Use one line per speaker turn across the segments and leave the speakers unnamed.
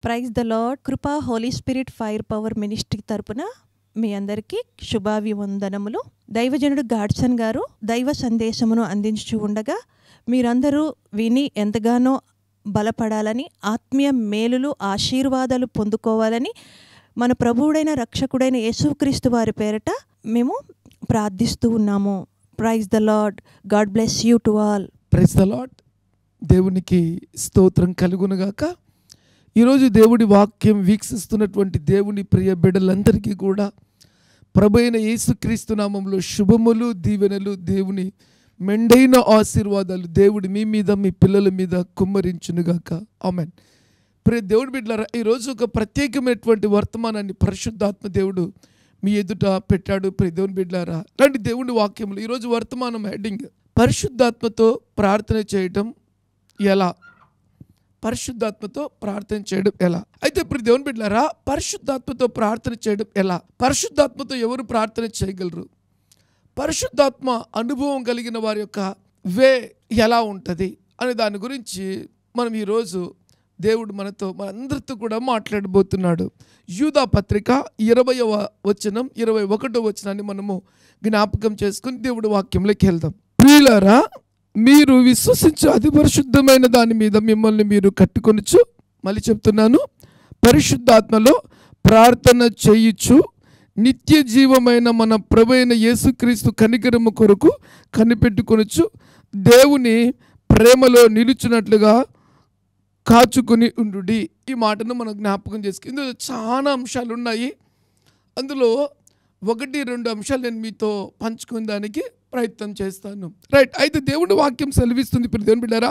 Praise the Lord. Krupa holy spirit fire power ministry తరపున మీ అందరికీ శుభాభివందనములు. దైవజనుడు గాడ్సన్ గారు దైవ సందేశమును అందించు ఉండగా మీరందరూ విని ఎంతగానో బలపడాలని, ఆత్మీయ మేలులు ఆశీర్వాదాలు పొందుకోవాలని మన ప్రభువుడైన రక్షకుడైన యేసుక్రీస్తు వారి పేరట మేము ప్రార్థిస్తూ ఉన్నాము. Praise the Lord. God bless you to all.
Praise the Lord. దేవునికి స్తోత్రం కలుగునుగాక. ఈరోజు దేవుడి వాక్యం వీక్షిస్తున్నటువంటి దేవుని ప్రియ బిడ్డలందరికీ కూడా ప్రభు అయిన యేసుక్రీస్తు నామంలో శుభములు, దీవెనలు, దేవుని మెండైన ఆశీర్వాదాలు దేవుడి మీ మీద, మీ పిల్లల మీద కుమ్మరించునుగాక. ఆమెన్. ప్రియ దేవుడి బిడ్డలారా, ఈరోజు ఒక ప్రత్యేకమైనటువంటి వర్తమానాన్ని పరిశుద్ధాత్మ దేవుడు మీ ఎదుట పెట్టాడు. ప్రియ దేవుని బిడ్డలారా, ఇలాంటి దేవుని వాక్యములు. ఈరోజు వర్తమానం హెడ్డింగ్ పరిశుద్ధాత్మతో ప్రార్థన చేయటం ఎలా. పరిశుద్ధాత్మతో ప్రార్థన చేయడం ఎలా? అయితే ఇప్పుడు దేవుని బిడ్డలారా, పరిశుద్ధాత్మతో ప్రార్థన చేయడం ఎలా? పరిశుద్ధాత్మతో ఎవరు ప్రార్థన చేయగలరు? పరిశుద్ధాత్మ అనుభవం కలిగిన వారి యొక్క వే ఎలా ఉంటుంది అనే దాని గురించి మనం ఈరోజు దేవుడు మనందరితో కూడా మాట్లాడబోతున్నాడు. యూదా పత్రిక 20వ వచనం 21వ వచనాన్ని మనము జ్ఞాపకం చేసుకుని దేవుడి వాక్యంలోకి వెళ్దాం. ప్రియులారా, మీరు విశ్వసించే అతి పరిశుద్ధమైన దాని మీద మిమ్మల్ని మీరు కట్టుకొనొచ్చు. మళ్ళీ చెప్తున్నాను, పరిశుద్ధాత్మలో ప్రార్థన చేయుచు నిత్య జీవమైన మన ప్రభువైన యేసుక్రీస్తు కనికరము కొరకు కనిపెట్టుకొనొచ్చు. దేవుని ప్రేమలో నిలుచున్నట్లుగా కాచుకుని ఉండుడి. ఈ మాటను మనం జ్ఞాపకం చేసుకుని ఇందులో చాలా అంశాలు ఉన్నాయి. అందులో 1-2 అంశాలు నేను మీతో పంచుకునే దానికి ప్రయత్నం చేస్తాను. రైట్. అయితే దేవుడి వాక్యం సెలవిస్తుంది ఇప్పుడు దేవుని బిడ్డారా,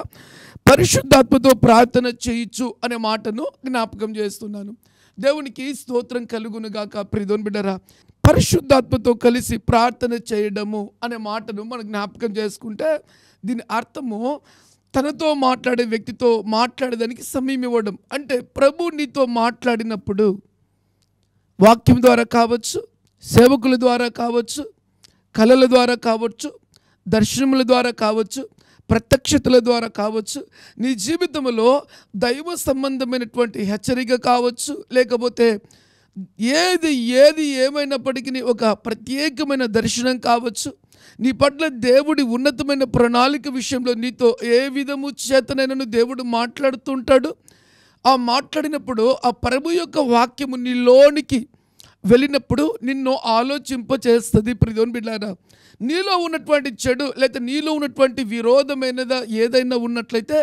పరిశుద్ధాత్మతో ప్రార్థన చేయొచ్చు అనే మాటను జ్ఞాపకం చేస్తున్నాను. దేవునికి స్తోత్రం కలుగునుగాక. ప్రియ దేవుని బిడ్డారా, పరిశుద్ధాత్మతో కలిసి ప్రార్థన చేయడము అనే మాటను మనం జ్ఞాపకం చేసుకుంటే దీని అర్థము తనతో మాట్లాడే వ్యక్తితో మాట్లాడేదానికి సమయం ఇవ్వడం. అంటే ప్రభు నీతో మాట్లాడినప్పుడు వాక్యం ద్వారా కావచ్చు, సేవకుల ద్వారా కావచ్చు, కళల ద్వారా కావచ్చు, దర్శనముల ద్వారా కావచ్చు, ప్రత్యక్షతల ద్వారా కావచ్చు, నీ జీవితంలో దైవ సంబంధమైనటువంటి హెచ్చరిక కావచ్చు, లేకపోతే ఏది ఏమైనప్పటికీ ఒక ప్రత్యేకమైన దర్శనం కావచ్చు, నీ పట్ల దేవుడి ఉన్నతమైన ప్రణాళిక విషయంలో నీతో ఏ విధము చేతనైనా దేవుడు మాట్లాడుతుంటాడు. ఆ మాట్లాడినప్పుడు ఆ ప్రభు యొక్క వాక్యము నీలోనికి వెళ్ళినప్పుడు నిన్ను ఆలోచింపచేస్తుంది. ప్రియ దేవుని బిడ్డలారా, నీలో ఉన్నటువంటి చెడు లేదా నీలో ఉన్నటువంటి విరోధమైనదా ఏదైనా ఉన్నట్లయితే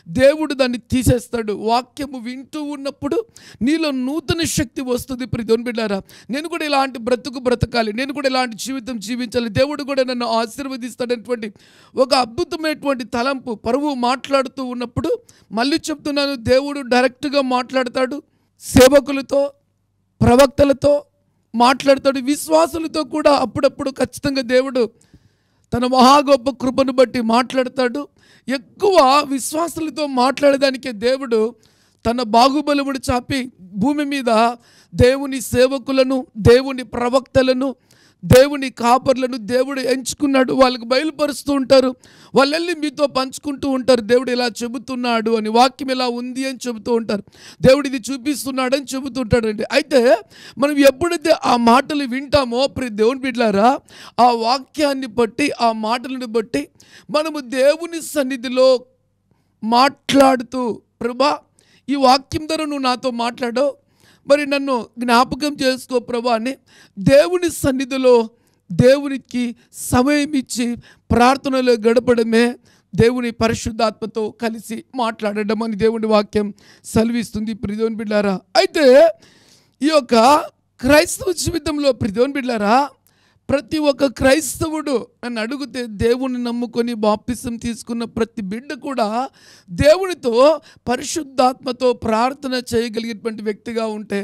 దేవుడు దాన్ని తీసేస్తాడు. వాక్యము వింటూ ఉన్నప్పుడు నీలో నూతన శక్తి వస్తుంది. ప్రియ దేవుని బిడ్డలారా, నేను కూడా ఇలాంటి బ్రతకాలి, నేను కూడా ఇలాంటి జీవితం జీవించాలి, దేవుడు కూడా నన్ను ఆశీర్వదిస్తాడనేటువంటి ఒక అద్భుతమైనటువంటి తలంపు ప్రభువు మాట్లాడుతూ ఉన్నప్పుడు, మళ్ళీ చెప్తున్నాను, దేవుడు డైరెక్ట్గా మాట్లాడతాడు, సేవకులతో, ప్రవక్తలతో మాట్లాడతాడు, విశ్వాసులతో కూడా అప్పుడప్పుడు ఖచ్చితంగా దేవుడు తన మహా గొప్ప కృపను బట్టి మాట్లాడతాడు. ఎక్కువ విశ్వాసులతో మాట్లాడేదానికే దేవుడు తన బాహుబలముడు చాపి భూమి మీద దేవుని సేవకులను, దేవుని ప్రవక్తలను, దేవుని కాపర్లను దేవుడు ఎంచుకున్నాడు. వాళ్ళకి బయలుపరుస్తూ ఉంటారు, వాళ్ళు వెళ్ళి మీతో పంచుకుంటూ ఉంటారు, దేవుడు ఇలా చెబుతున్నాడు అని, వాక్యం ఇలా ఉంది అని చెబుతూ ఉంటారు, దేవుడు ఇది చూపిస్తున్నాడు అని చెబుతూ ఉంటాడండి. అయితే మనం ఎప్పుడైతే ఆ మాటలు వింటామో ప్రియ దేవుని బిడ్డలారా, ఆ వాక్యాన్ని బట్టి, ఆ మాటలను బట్టి మనము దేవుని సన్నిధిలో మాట్లాడుతూ, ప్రభా ఈ వాక్యం ద్వారా నువ్వు నాతో మాట్లాడవు, మరి నన్ను జ్ఞాపకం చేసుకో ప్రభా అని దేవుని సన్నిధిలో దేవునికి సమయం ఇచ్చి ప్రార్థనలో గడపడమే దేవుని పరిశుద్ధాత్మతో కలిసి మాట్లాడడం అని దేవుని వాక్యం సెలవిస్తుంది. ప్రియ దేవుని బిడ్డలారా, అయితే ఈ యొక్క క్రైస్తవ జీవితంలో ప్రియ దేవుని బిడ్డలారా, ప్రతి ఒక్క క్రైస్తవుడు నన్ను అడిగితే దేవుని నమ్ముకొని బాప్తిసం తీసుకున్న ప్రతి బిడ్డ కూడా దేవునితో పరిశుద్ధాత్మతో ప్రార్థన చేయగలిగేటువంటి వ్యక్తిగా ఉంటే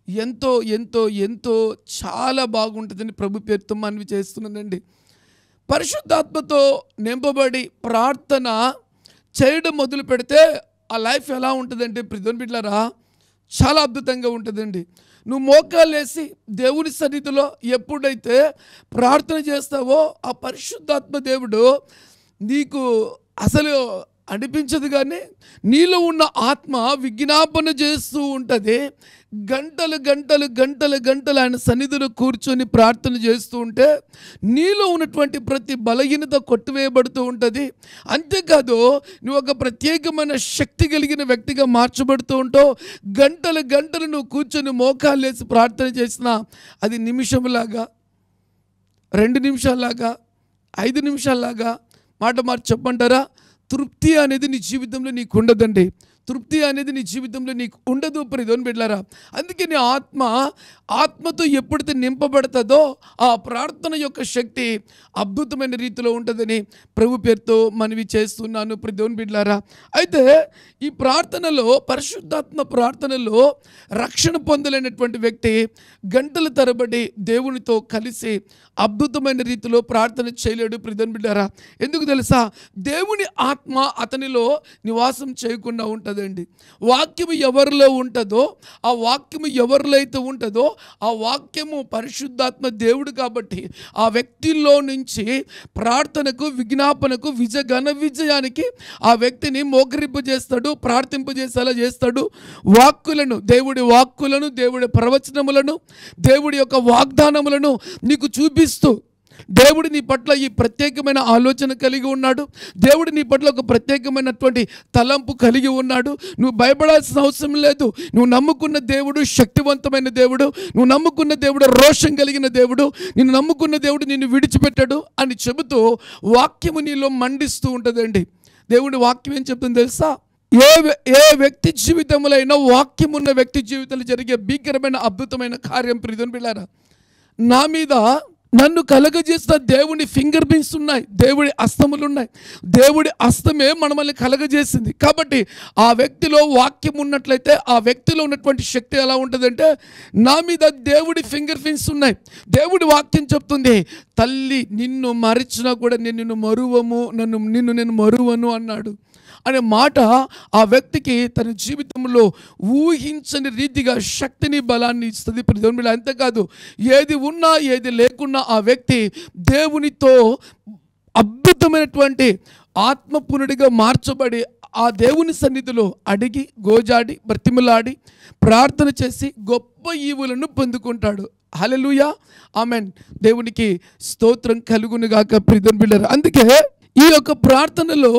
ఎంతో ఎంతో ఎంతో చాలా బాగుంటుందని ప్రభు పేరుతో మనవి చేస్తున్నానండి. పరిశుద్ధాత్మతో నింపబడి ప్రార్థన చేయడం మొదలు పెడితే ఆ లైఫ్ ఎలా ఉంటుందంటే ప్రియ దేవుని బిడ్డలారా, చాలా అద్భుతంగా ఉంటుందండి. నువ్వు మోకాలేసి దేవుని సన్నిధిలో ఎప్పుడైతే ప్రార్థన చేస్తావో ఆ పరిశుద్ధాత్మ దేవుడు నీకు అసలు అనిపించదు, కానీ నీలో ఉన్న ఆత్మ విజ్ఞాపన చేస్తూ ఉంటుంది. గంటలు గంటలు గంటలు గంటలు ఆయన సన్నిధిలో కూర్చొని ప్రార్థన చేస్తూ ఉంటే నీలో ఉన్నటువంటి ప్రతి బలహీనత కొట్టివేయబడుతూ ఉంటుంది. అంతేకాదు, నువ్వు ఒక ప్రత్యేకమైన శక్తి కలిగిన వ్యక్తిగా మార్చబడుతూ ఉంటావు. గంటలు గంటలు నువ్వు కూర్చొని మోకాలు వేసి ప్రార్థన చేసినా అది నిమిషంలాగా, 2 నిమిషాల్లాగా, 5 నిమిషాల్లాగా మాట మార్చి చెప్పంటారా? తృప్తి అనేది నీ జీవితంలో నీకు ఉండదండి. తృప్తి అనేది నీ జీవితంలో నీకు ఉండదు ప్రియదేవుని బిడ్డలారా. అందుకే నీ ఆత్మతో ఎప్పుడైతే నింపబడుతుందో ఆ ప్రార్థన యొక్క శక్తి అద్భుతమైన రీతిలో ఉంటుందని ప్రభు పేరుతో మనవి చేస్తున్నాను ప్రియదేవుని బిడ్డలారా. అయితే ఈ ప్రార్థనలో, పరిశుద్ధాత్మ ప్రార్థనలో రక్షణ పొందలేనటువంటి వ్యక్తి గంటల తరబడి దేవునితో కలిసి అద్భుతమైన రీతిలో ప్రార్థన చేయలేడు ప్రియదేవుని బిడ్డలారా. ఎందుకు తెలుసా? దేవుని ఆత్మ అతనిలో నివాసం చేయకుండా ఉంటుందండి. వాక్యము ఎవరిలో ఉంటుందో, ఆ వాక్యము ఎవరిలో అయితే ఉంటుందో ఆ వాక్యము పరిశుద్ధాత్మ దేవుడు కాబట్టి ఆ వ్యక్తిలో నుంచి ప్రార్థనకు, విజ్ఞాపనకు, ఘన విజయానికి ఆ వ్యక్తిని మోకరింపజేస్తాడు, ప్రార్థింపజేసేలా చేస్తాడు. దేవుడి వాక్కులను, దేవుడి ప్రవచనములను, దేవుడి యొక్క వాగ్దానములను నీకు చూపిస్తూ దేవుడు నీ పట్ల ఈ ప్రత్యేకమైన ఆలోచన కలిగి ఉన్నాడు. దేవుడు నీ పట్ల ఒక ప్రత్యేకమైనటువంటి తలంపు కలిగి ఉన్నాడు. నువ్వు భయపడాల్సిన అవసరం లేదు. నువ్వు నమ్ముకున్న దేవుడు శక్తివంతమైన దేవుడు, నువ్వు నమ్ముకున్న దేవుడు రోషం కలిగిన దేవుడు, నిన్ను నమ్ముకున్న దేవుడు నిన్ను విడిచిపెట్టాడు అని చెబుతూ వాక్యము నీలో మండిస్తూ ఉంటుందండి. దేవుడి వాక్యం ఏం చెప్తుంది తెలుసా? ఏ వ్యక్తి జీవితంలో అయినా వాక్యం ఉన్న వ్యక్తి జీవితంలో జరిగే భీకరమైన అద్భుతమైన కార్యం ప్రియదేవుని బిడ్డలారా. నా మీద నన్ను కలగజేసిన దేవుని ఫింగర్ ప్రింట్స్ ఉన్నాయి, దేవుడి హస్తములు ఉన్నాయి. దేవుడి హస్తమే మనల్ని కలగజేసింది. కాబట్టి ఆ వ్యక్తిలో వాక్యం ఉన్నట్లయితే ఆ వ్యక్తిలో ఉన్నటువంటి శక్తి ఎలా ఉంటుందంటే, నా మీద దేవుడి ఫింగర్ ప్రింట్స్ ఉన్నాయి. దేవుడి వాక్యం చెప్తుంది, తల్లి నిన్ను మరిచినా కూడా నిన్ను మరువను అన్నాడు అనే మాట ఆ వ్యక్తికి తన జీవితంలో ఊహించని రీతిగా శక్తిని, బలాన్ని ఇస్తుంది ప్రియదేవుని. అంతేకాదు, ఏది ఉన్నా ఏది లేకున్నా ఆ వ్యక్తి దేవునితో అద్భుతమైనటువంటి ఆత్మపునుడిగా మార్చబడి ఆ దేవుని సన్నిధిలో అడిగి, గోజాడి, బ్రతిమలాడి, ప్రార్థన చేసి గొప్ప ఈవులను పొందుకుంటాడు. హల్లెలూయా, ఆమెన్. దేవునికి స్తోత్రం కలుగును గాక ప్రియదేవుని బిడ్డలారా. అందుకే ఈ యొక్క ప్రార్థనలో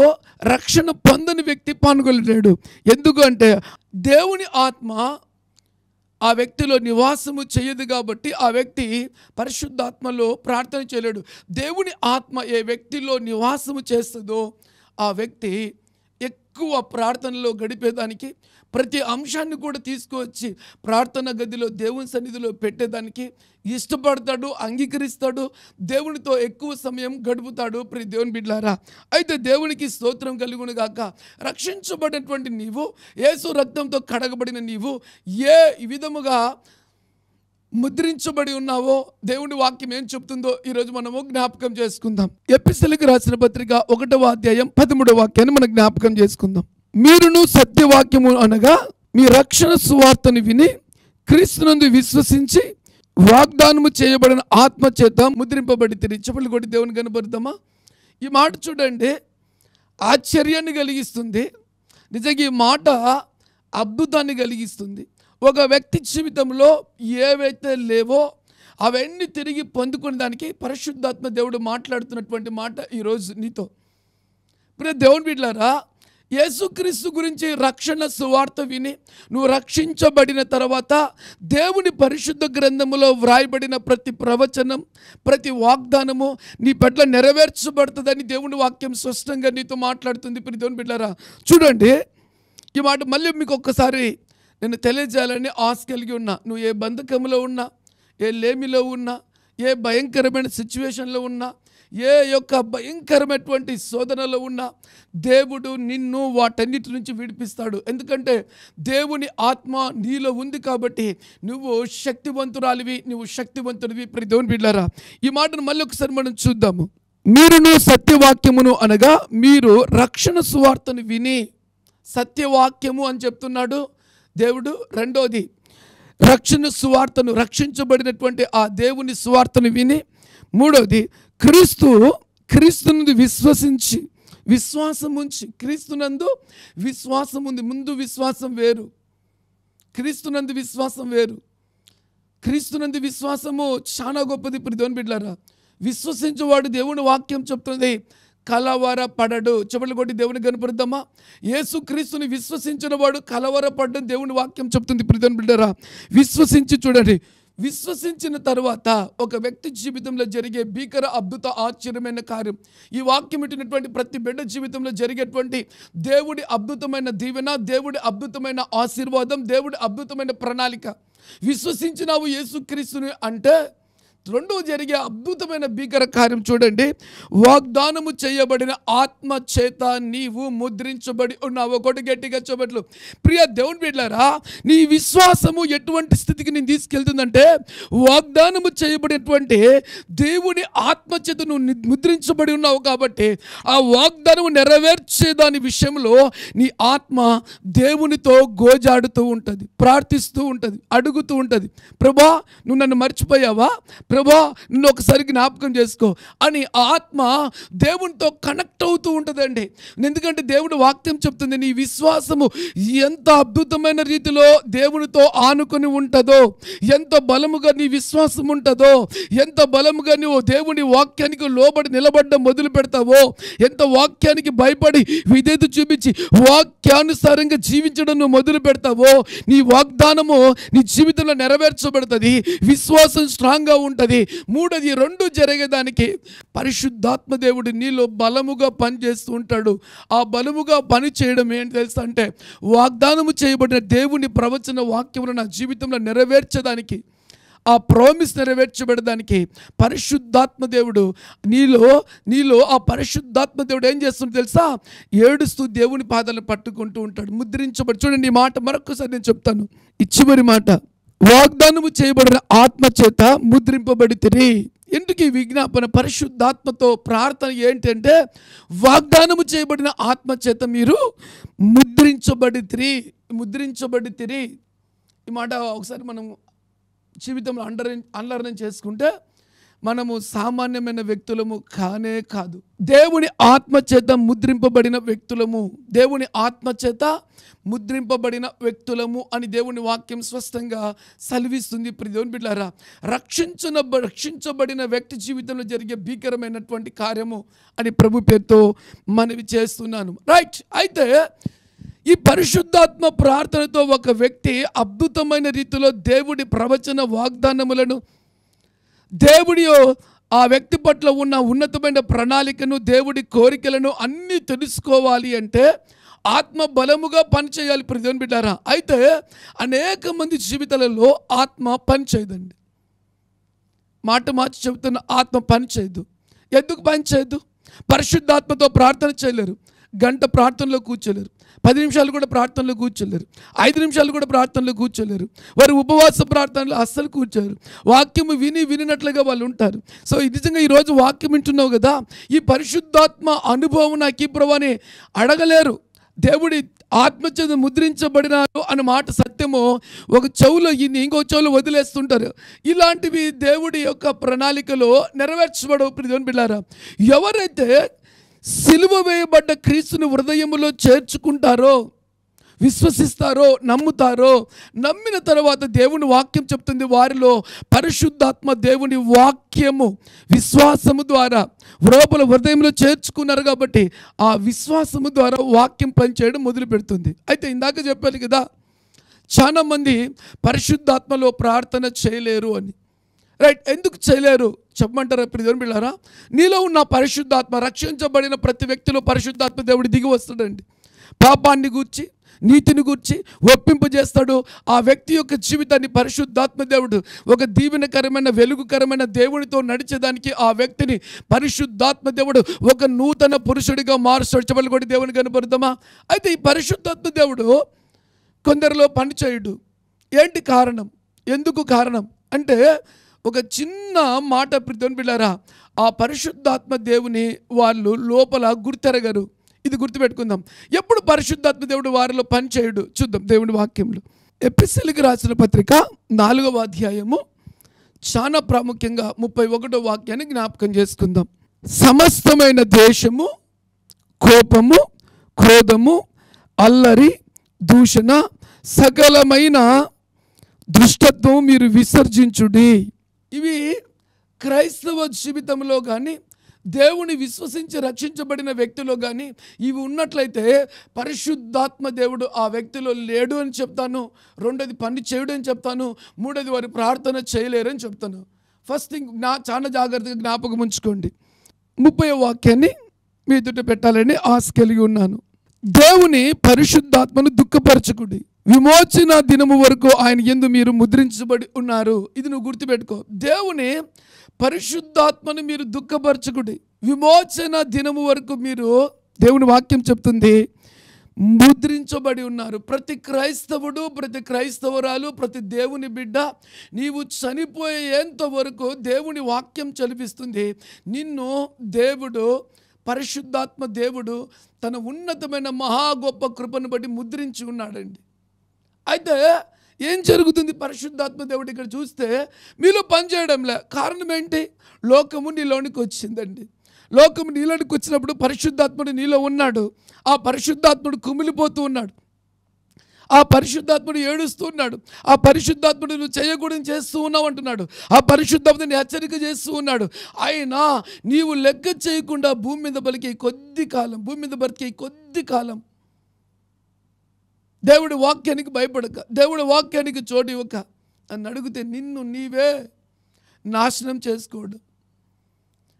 రక్షణ పొందని వ్యక్తి పాల్గొనలేడు. ఎందుకు అంటే దేవుని ఆత్మ ఆ వ్యక్తిలో నివాసము చేయదు కాబట్టి ఆ వ్యక్తి పరిశుద్ధాత్మలో ప్రార్థన చేయలేడు. దేవుని ఆత్మ ఏ వ్యక్తిలో నివాసము చేస్తుందో ఆ వ్యక్తి ఎక్కువ ప్రార్థనలో గడిపేదానికి, ప్రతి అంశాన్ని కూడా తీసుకువచ్చి ప్రార్థన గదిలో దేవుని సన్నిధిలో పెట్టేదానికి ఇష్టపడతాడు, అంగీకరిస్తాడు. దేవునితో ఎక్కువ సమయం గడుపుతాడు ప్రియ దేవుని బిడ్డలారా. అయితే దేవునికి స్తోత్రం కలుగును గాక. రక్షించబడినటువంటి నీవు, యేసు రక్తంతో కడగబడిన నీవు ఏ విధముగా ముద్రించబడి ఉన్నావో దేవుని వాక్యం ఏం చెప్తుందో ఈరోజు మనము జ్ఞాపకం చేసుకుందాం. ఎపిసోడ్కి రాసిన పత్రిక 1వ అధ్యాయం 13వ వాక్యాన్ని మనం జ్ఞాపకం చేసుకుందాం. మీరును సత్యవాక్యము అనగా మీ రక్షణ సువార్తను విని క్రీస్తునందు విశ్వసించి వాగ్దానము చేయబడిన ఆత్మ చేత ముద్రింపబడి తిరిగి చెప్పులు కొట్టి దేవుని కనబడతామా? ఈ మాట చూడండి, ఆశ్చర్యాన్ని కలిగిస్తుంది. నిజంగా ఈ మాట అద్భుతాన్ని కలిగిస్తుంది. ఒక వ్యక్తి జీవితంలో ఏవైతే లేవో అవన్నీ తిరిగి పొందుకునే దానికి పరిశుద్ధాత్మ దేవుడు మాట్లాడుతున్నటువంటి మాట ఈరోజు నీతో. ప్రియ దేవుని బిడ్డలారా, యేసుక్రీస్తు గురించి రక్షణ సువార్త విని నువ్వు రక్షించబడిన తర్వాత దేవుని పరిశుద్ధ గ్రంథములో వ్రాయబడిన ప్రతి ప్రవచనం, ప్రతి వాగ్దానము నీ పట్ల నెరవేర్చబడుతుందని దేవుని వాక్యం స్పష్టంగా నీతో మాట్లాడుతుంది. ప్రియ దేవుని బిడ్డలారా, చూడండి ఈ మాట మళ్ళీ మీకు ఒక్కసారి నేను తెలియజేయాలని ఆశ కలిగి ఉన్నా. నువ్వు ఏ బంధకంలో ఉన్నా, ఏ లేమిలో ఉన్నా, ఏ భయంకరమైన సిచ్యువేషన్లో ఉన్నా, ఏ యొక్క భయంకరమైనటువంటి శోధనలో ఉన్నా దేవుడు నిన్ను వాటన్నిటి నుంచి విడిపిస్తాడు. ఎందుకంటే దేవుని ఆత్మ నీలో ఉంది కాబట్టి నువ్వు శక్తివంతురాలివి, నువ్వు శక్తివంతుడివి. ప్రియ దేవుని బిడ్డలారా, ఈ మాటను మళ్ళీ ఒకసారి మనం చూద్దాము. మీరును సత్యవాక్యమును అనగా మీరు రక్షణ సువార్తను విని, సత్యవాక్యము అని చెప్తున్నాడు దేవుడు. రెండోది రక్షణ సువార్తను, రక్షించబడినటువంటి ఆ దేవుని సువార్తను విని, మూడోది క్రీస్తుని విశ్వాసం ఉంచి, క్రీస్తునందు విశ్వాసం ఉంది. ముందు విశ్వాసం వేరు, క్రీస్తునందు విశ్వాసం వేరు. క్రీస్తునందు విశ్వాసము చాలా గొప్పది. దేవుని బిడ్డలారా, విశ్వసించేవాడు దేవుని వాక్యం చెప్తుంది కలవరపడడు. చెప్పలు కొట్టి దేవుని కనపరుద్దామా? యేసుక్రీస్తుని విశ్వసించిన వాడు కలవరపడ్డం దేవుని వాక్యం చెప్తుంది. దేవుని బిడ్డలారా, విశ్వసించి చూడండి. విశ్వసించిన తర్వాత ఒక వ్యక్తి జీవితంలో జరిగే భీకర అద్భుత ఆశ్చర్యమైన కార్యం, ఈ వాక్యం ఇచ్చినటువంటి ప్రతి బిడ్డ జీవితంలో జరిగేటువంటి దేవుడి అద్భుతమైన దీవెన, దేవుడి అద్భుతమైన ఆశీర్వాదం, దేవుడి అద్భుతమైన ప్రణాళిక. విశ్వసించినావు యేసుక్రీస్తుని అంటే రెండో జరిగే అద్భుతమైన భీకర కార్యం చూడండి. వాగ్దానము చేయబడిన ఆత్మ చేత నీవు ముద్రించబడి ఉన్నావు. ఒకటి గట్టిగా చెప్పట్లు. ప్రియ దేవుని బిడ్డలారా, నీ విశ్వాసము ఎటువంటి స్థితికి నేను తీసుకెళ్తుందంటే, వాగ్దానము చేయబడినటువంటి దేవుని ఆత్మ చేత నువ్వు ముద్రించబడి ఉన్నావు కాబట్టి ఆ వాగ్దానము నెరవేర్చే దాని విషయంలో నీ ఆత్మ దేవునితో గోజాడుతూ ఉంటుంది, ప్రార్థిస్తూ ఉంటుంది, అడుగుతూ ఉంటుంది. ప్రభా, నువ్వు నన్ను మర్చిపోయావా? ప్రభా, నిన్ను ఒకసారి జ్ఞాపకం చేసుకో అని ఆత్మ దేవునితో కనెక్ట్ అవుతూ ఉంటుందండి. ఎందుకంటే దేవుడు వాక్యం చెప్తుంది, నీ విశ్వాసము ఎంత అద్భుతమైన రీతిలో దేవునితో ఆనుకొని ఉంటుందో, ఎంత బలముగా నీ విశ్వాసం ఉంటుందో, ఎంత బలముగా నువ్వు దేవుని వాక్యానికి లోబడి నిలబడ్డం మొదలు పెడతావో, ఎంత వాక్యానికి భయపడి విధేయత చూపించి వాక్యానుసారంగా జీవించడం నువ్వు మొదలు పెడతావో, నీ వాగ్దానము నీ జీవితంలో నెరవేర్చబడుతుంది. విశ్వాసం స్ట్రాంగ్గా ఉంటుంది. మూడోది, రెండు జరిగేదానికి పరిశుద్ధాత్మ దేవుడు నీలో బలముగా పనిచేస్తూ ఉంటాడు. ఆ బలముగా పని చేయడం ఏంటి తెలుసా అంటే, వాగ్దానము చేయబడిన దేవుని ప్రవచన వాక్యమును నా జీవితంలో నెరవేర్చడానికి, ఆ ప్రామిస్ నెరవేర్చబడడానికి పరిశుద్ధాత్మ దేవుడు నీలో ఆ పరిశుద్ధాత్మ దేవుడు ఏం చేస్తుందో తెలుసా? ఏడుస్తూ దేవుని పాదాలను పట్టుకుంటూ ఉంటాడు, ముద్రించబడి. చూడండి, ఈ మాట మరొకసారి నేను చెప్తాను, ఈ చివరి మాట. వాగ్దానము చేయబడిన ఆత్మ చేత ముద్రింపబడితిరి. ఎందుకు ఈ విజ్ఞాపన? పరిశుద్ధాత్మతో ప్రార్థన ఏంటంటే, వాగ్దానము చేయబడిన ఆత్మ చేత మీరు ముద్రించబడితిరి. ఈ మాట ఒకసారి మనం జీవితంలో అండర్లైన్ చేసుకుంటే, మనము సామాన్యమైన వ్యక్తులము కానే కాదు, దేవుని ఆత్మ చేత ముద్రింపబడిన వ్యక్తులము. దేవుని ఆత్మ చేత ముద్రింపబడిన వ్యక్తులము అని దేవుని వాక్యం స్పష్టంగా సెలవిస్తుంది. దేవుని బిడ్డలారా, రక్షించబడిన వ్యక్తి జీవితంలో జరిగే భీకరమైనటువంటి కార్యము అని ప్రభు పేరుతో మనవి చేస్తున్నాను. రైట్. అయితే ఈ పరిశుద్ధాత్మ ప్రార్థనతో ఒక వ్యక్తి అద్భుతమైన రీతిలో దేవుడి ప్రవచన వాగ్దానములను, దేవుడి ఆ వ్యక్తి పట్ల ఉన్న ఉన్నతమైన ప్రణాళికను, దేవుడి కోరికలను అన్నీ తెలుసుకోవాలి అంటే ఆత్మ బలముగా పనిచేయాలి. దేవుని బిడ్డారా, అయితే అనేక మంది జీవితాలలో ఆత్మ పనిచేయదండి. మాట మార్చి చెబుతున్న, ఆత్మ పనిచేయదు. ఎందుకు పనిచేయదు? పరిశుద్ధాత్మతో ప్రార్థన చేయలేరు, గంట ప్రార్థనలో కూర్చోలేరు, 10 నిమిషాలు కూడా ప్రార్థనలో కూర్చోలేరు, 5 నిమిషాలు కూడా ప్రార్థనలో కూర్చోలేరు, వారు ఉపవాస ప్రార్థనలు అస్సలు కూర్చోరు. వాక్యము వినినట్లుగా వాళ్ళు ఉంటారు. సో నిజంగా ఈరోజు వాక్యం వింటున్నావు కదా, ఈ పరిశుద్ధాత్మ అనుభవం నాకు ఈ ప్రభు అని అడగలేరు. దేవుడి ఆత్మచేత ముద్రించబడినారు అన్న మాట సత్యము ఒక చెవులో ఇంకో చెవులో వదిలేస్తుంటారు. ఇలాంటివి దేవుడి యొక్క ప్రణాళికలో నెరవేర్చబడవు. దేవుని బిడ్డలారా, ఎవరైతే సిలువ వేయబడ్డ క్రీస్తుని హృదయములో చేర్చుకుంటారో, విశ్వసిస్తారో, నమ్ముతారో, నమ్మిన తర్వాత దేవుని వాక్యం చెప్తుంది, వారిలో పరిశుద్ధాత్మ దేవుని వాక్యము విశ్వాసము ద్వారా లోపల హృదయంలో చేర్చుకున్నారు కాబట్టి ఆ విశ్వాసము ద్వారా వాక్యం పనిచేయడం మొదలు పెడుతుంది. అయితే ఇందాక చెప్పాను కదా, చాలామంది పరిశుద్ధాత్మలో ప్రార్థన చేయలేరు అని. రైట్. ఎందుకు చేయలేరు చెప్పమంటారా? దేవుని బిడ్డలారా, నీలో ఉన్న పరిశుద్ధాత్మ, రక్షించబడిన ప్రతి వ్యక్తిలో పరిశుద్ధాత్మ దేవుడు దిగి వస్తాడండి. పాపాన్ని గూర్చి, నీతిని గూర్చి ఒప్పింపజేస్తాడు. ఆ వ్యక్తి యొక్క జీవితాన్ని పరిశుద్ధాత్మ దేవుడు ఒక దీవెనకరమైన, వెలుగుకరమైన దేవుడితో నడిచేదానికి ఆ వ్యక్తిని పరిశుద్ధాత్మ దేవుడు ఒక నూతన పురుషుడిగా మారుస్తాడు. చెప్పలు కూడా దేవుని కనపరుద్దామా? అయితే ఈ పరిశుద్ధాత్మ దేవుడు కొందరిలో పనిచేయడు. ఏంటి కారణం? ఎందుకు కారణం అంటే, ఒక చిన్న మాట దేవుని బిడ్డలారా, ఆ పరిశుద్ధాత్మ దేవుని వాళ్ళు లోపల గుర్తెరగరు. ఇది గుర్తుపెట్టుకుందాం. ఎప్పుడు పరిశుద్ధాత్మ దేవుడు వారిలో పనిచేయడు చూద్దాం దేవుని వాక్యంలో. ఎపిసీలకు రాసిన పత్రిక 4వ అధ్యాయము చాలా ప్రాముఖ్యంగా 31వ వాక్యాన్ని జ్ఞాపకం చేసుకుందాం. సమస్తమైన ద్వేషము, కోపము, క్రోధము, అల్లరి, దూషణ, సకలమైన దుష్టత్వం మీరు విసర్జించుడి. ఇవి క్రైస్తవ జీవితంలో కానీ, దేవుని విశ్వసించి రక్షించబడిన వ్యక్తిలో కానీ ఇవి ఉన్నట్లయితే పరిశుద్ధాత్మ దేవుడు ఆ వ్యక్తిలో లేడు అని చెప్తాను. రెండోది పని చేయడు అని చెప్తాను. మూడోది వారి ప్రార్థన చేయలేరు అని చెప్తాను. ఫస్ట్ థింగ్ చాలా జాగ్రత్తగా జ్ఞాపకం ఉంచుకోండి. 30వ వాక్యాన్ని మీ ఎదుట పెట్టాలని ఆశ కలిగి ఉన్నాను. దేవుని పరిశుద్ధాత్మను దుఃఖపరచకుడి, విమోచన దినము వరకు ఆయన యందు మీరు ముద్రించబడి ఉన్నారు. ఇది నువ్వు గుర్తుపెట్టుకో. దేవుని పరిశుద్ధాత్మను మీరు దుఃఖపరచకుడి, విమోచన దినము వరకు మీరు, దేవుని వాక్యం చెప్తుంది, ముద్రించబడి ఉన్నారు. ప్రతి క్రైస్తవుడు, ప్రతి క్రైస్తవురాలు, ప్రతి దేవుని బిడ్డ నీవు చనిపోయేంత వరకు దేవుని వాక్యం చదివిస్తుంది, నిన్ను దేవుడు, పరిశుద్ధాత్మ దేవుడు తన ఉన్నతమైన మహా గొప్ప కృపను బట్టి ముద్రించి ఉన్నాడండి. అయితే ఏం జరుగుతుంది? పరిశుద్ధాత్మ దేవుడు ఇక్కడ చూస్తే మీలో పనిచేయడంలే. కారణం ఏంటి? లోకము నీలోనికి వచ్చిందండి. లోకము నీలోనికి వచ్చినప్పుడు పరిశుద్ధాత్ముడు నీలో ఉన్నాడు. ఆ పరిశుద్ధాత్ముడు కుమిలిపోతూ ఉన్నాడు. ఆ పరిశుద్ధాత్ముడు ఏడుస్తూ ఉన్నాడు. ఆ పరిశుద్ధాత్ముడు నువ్వు చేయకూడదు చేస్తూ ఉన్నావు అంటున్నాడు. ఆ పరిశుద్ధాత్ముడిని హెచ్చరిక చేస్తూ ఉన్నాడు. ఆయన నీవు లెక్క చేయకుండా భూమి మీద బలికే కొద్ది కాలం, భూమి మీద బతికే కొద్ది కాలం దేవుడి వాక్యానికి భయపడక, దేవుడి వాక్యానికి చోటు ఇవ్వక అని అడిగితే నిన్ను నీవే నాశనం చేసుకోవడం,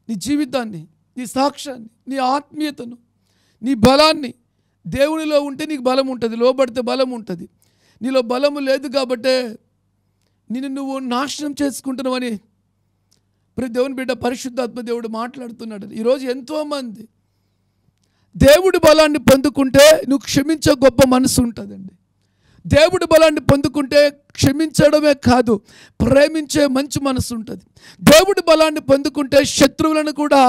నీ జీవితాన్ని, నీ సాక్ష్యాన్ని, నీ ఆత్మీయతను, నీ బలాన్ని. దేవునిలో ఉంటే నీకు బలం ఉంటుంది, లోబడితే బలం ఉంటుంది. నీలో బలము లేదు కాబట్టే నిన్ను నువ్వు నాశనం చేసుకుంటున్నావని ప్రతి దేవుని బిడ్డ పరిశుద్ధాత్మ దేవుడు మాట్లాడుతున్నాడు. ఈరోజు ఎంతోమంది దేవుడి బలాన్ని పొందుకుంటే నువ్వు క్షమించే గొప్ప మనసు ఉంటుందండి. దేవుడి బలాన్ని పొందుకుంటే క్షమించడమే కాదు, ప్రేమించే మంచి మనసు ఉంటుంది. దేవుడి బలాన్ని పొందుకుంటే శత్రువులను కూడా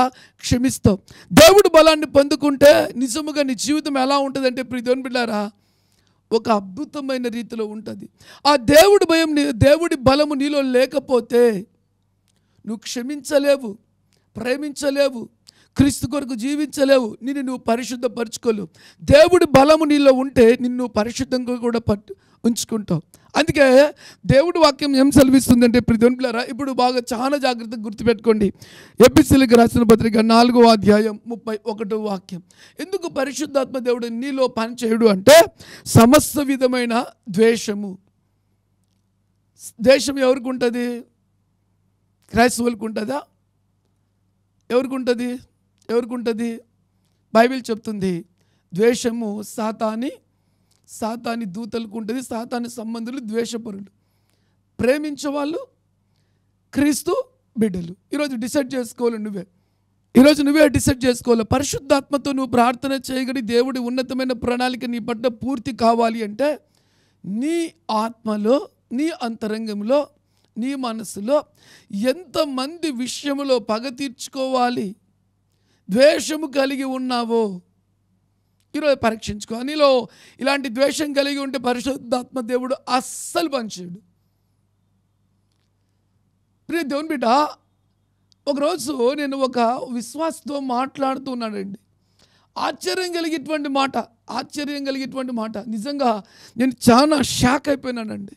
క్షమిస్తావు. దేవుడి బలాన్ని పొందుకుంటే నిజముగా నీ జీవితం ఎలా ఉంటుందంటే ప్రియ దేవుని బిడ్డారా, ఒక అద్భుతమైన రీతిలో ఉంటుంది. ఆ దేవుడి భయం, దేవుడి బలము నీలో లేకపోతే నువ్వు క్షమించలేవు, ప్రేమించలేవు, క్రీస్తు కొరకు జీవించలేవు, నిన్ను నువ్వు పరిశుద్ధపరచుకోలేవు. దేవుడి బలము నీలో ఉంటే నిన్ను పరిశుద్ధంగా కూడా ఉంచుకుంటావు. అందుకే దేవుడి వాక్యం ఏం సెలవిస్తుందంటే ప్రియ దేవుని బిడ్డలారా, ఇప్పుడు బాగా చాలా జాగ్రత్తగా గుర్తుపెట్టుకోండి. ఎఫెసీయులకు రాసిన పత్రిక 4వ అధ్యాయం 31వ వాక్యం. ఎందుకు పరిశుద్ధాత్మ దేవుడు నీలో పని చేయడు అంటే సమస్త విధమైన ద్వేషము. ద్వేషం ఎవరికి ఉంటుంది? క్రైస్తవులకు ఉంటుందా? ఎవరికి ఉంటుంది? ఎవరికి ఉంటుంది? బైబిల్ చెప్తుంది ద్వేషము సాతాని దూతలకు ఉంటుంది. సాతాని సంబంధులు ద్వేషపరులు, ప్రేమించేవాళ్ళు క్రీస్తు బిడ్డలు. ఈరోజు డిసైడ్ చేసుకోవాలి నువ్వే. ఈరోజు నువ్వే డిసైడ్ చేసుకోవాలి. పరిశుద్ధాత్మతో నువ్వు ప్రార్థన చేయగలి దేవుడి ఉన్నతమైన ప్రణాళిక నీ పట్ల పూర్తి కావాలి అంటే నీ ఆత్మలో, నీ అంతరంగంలో, నీ మనసులో ఎంతమంది విషయంలో పగ తీర్చుకోవాలి, ద్వేషము కలిగి ఉన్నావో ఈరోజు పరీక్షించుకో. నీలో ఇలాంటి ద్వేషం కలిగి ఉంటే పరిశుద్ధాత్మ దేవుడు అస్సలు పనిచేయడు. ప్రియ దేవుని బిడ్డ, ఒకరోజు నేను ఒక విశ్వాసతో మాట్లాడుతూ ఉన్నానండి. ఆశ్చర్యం కలిగేటువంటి మాట నిజంగా నేను చాలా షాక్ అయిపోయినానండి.